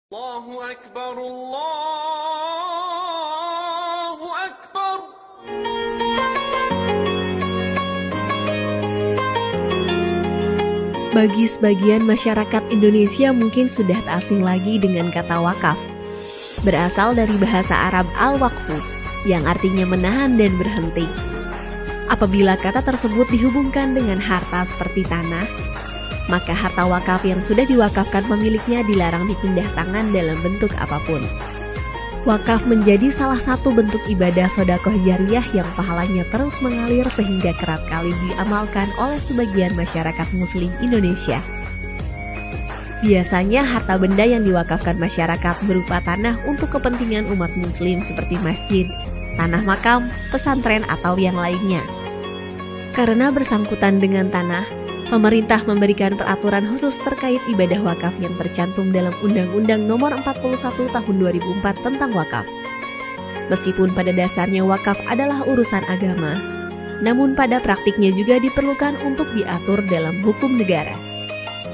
Allahu Akbar, Allahu Akbar. Bagi sebagian masyarakat Indonesia mungkin sudah tak asing lagi dengan kata wakaf. Berasal dari bahasa Arab al-waqfu, yang artinya menahan dan berhenti. Apabila kata tersebut dihubungkan dengan harta seperti tanah, maka harta wakaf yang sudah diwakafkan pemiliknya dilarang dipindah tangan dalam bentuk apapun. Wakaf menjadi salah satu bentuk ibadah sedekah jariyah yang pahalanya terus mengalir sehingga kerap kali diamalkan oleh sebagian masyarakat muslim Indonesia. Biasanya harta benda yang diwakafkan masyarakat berupa tanah untuk kepentingan umat muslim seperti masjid, tanah makam, pesantren, atau yang lainnya. Karena bersangkutan dengan tanah, pemerintah memberikan peraturan khusus terkait ibadah wakaf yang tercantum dalam Undang-Undang Nomor 41 Tahun 2004 tentang wakaf. Meskipun pada dasarnya wakaf adalah urusan agama, namun pada praktiknya juga diperlukan untuk diatur dalam hukum negara.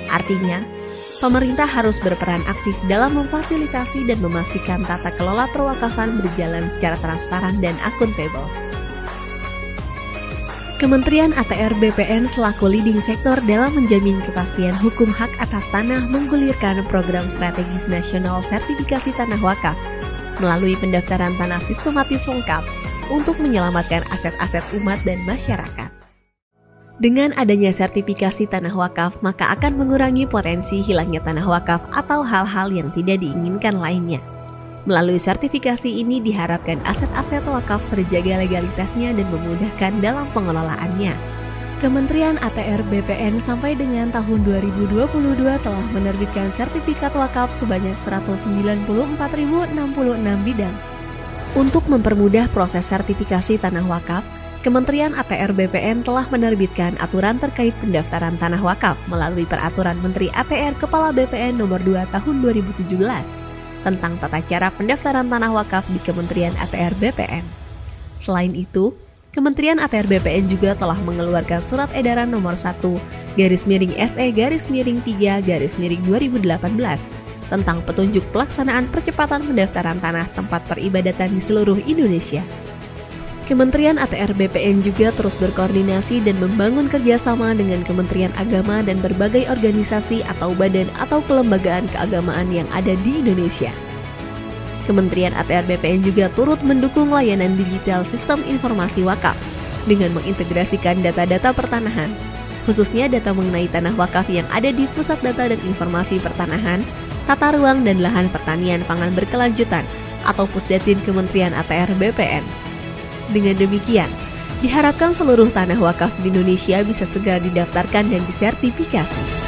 Artinya, pemerintah harus berperan aktif dalam memfasilitasi dan memastikan tata kelola perwakafan berjalan secara transparan dan akuntabel. Kementerian ATR BPN selaku leading sektor dalam menjamin kepastian hukum hak atas tanah menggulirkan program strategis nasional sertifikasi tanah wakaf melalui pendaftaran tanah sistematis lengkap untuk menyelamatkan aset-aset umat dan masyarakat. Dengan adanya sertifikasi tanah wakaf, maka akan mengurangi potensi hilangnya tanah wakaf atau hal-hal yang tidak diinginkan lainnya. Melalui sertifikasi ini diharapkan aset-aset wakaf terjaga legalitasnya dan memudahkan dalam pengelolaannya. Kementerian ATR BPN sampai dengan tahun 2022 telah menerbitkan sertifikat wakaf sebanyak 194.066 bidang. Untuk mempermudah proses sertifikasi tanah wakaf, Kementerian ATR BPN telah menerbitkan aturan terkait pendaftaran tanah wakaf melalui Peraturan Menteri ATR Kepala BPN Nomor 2 Tahun 2017. Tentang tata cara pendaftaran tanah wakaf di Kementerian ATR BPN. Selain itu, Kementerian ATR BPN juga telah mengeluarkan Surat Edaran Nomor 1/SE/3/2018 tentang petunjuk pelaksanaan percepatan pendaftaran tanah tempat peribadatan di seluruh Indonesia. Kementerian ATR BPN juga terus berkoordinasi dan membangun kerjasama dengan Kementerian Agama dan berbagai organisasi atau badan atau kelembagaan keagamaan yang ada di Indonesia. Kementerian ATR BPN juga turut mendukung layanan digital sistem informasi wakaf dengan mengintegrasikan data-data pertanahan, khususnya data mengenai tanah wakaf yang ada di Pusat Data dan Informasi Pertanahan, Tata Ruang dan Lahan Pertanian Pangan Berkelanjutan atau Pusdatin Kementerian ATR BPN. Dengan demikian, diharapkan seluruh tanah wakaf di Indonesia bisa segera didaftarkan dan disertifikasi.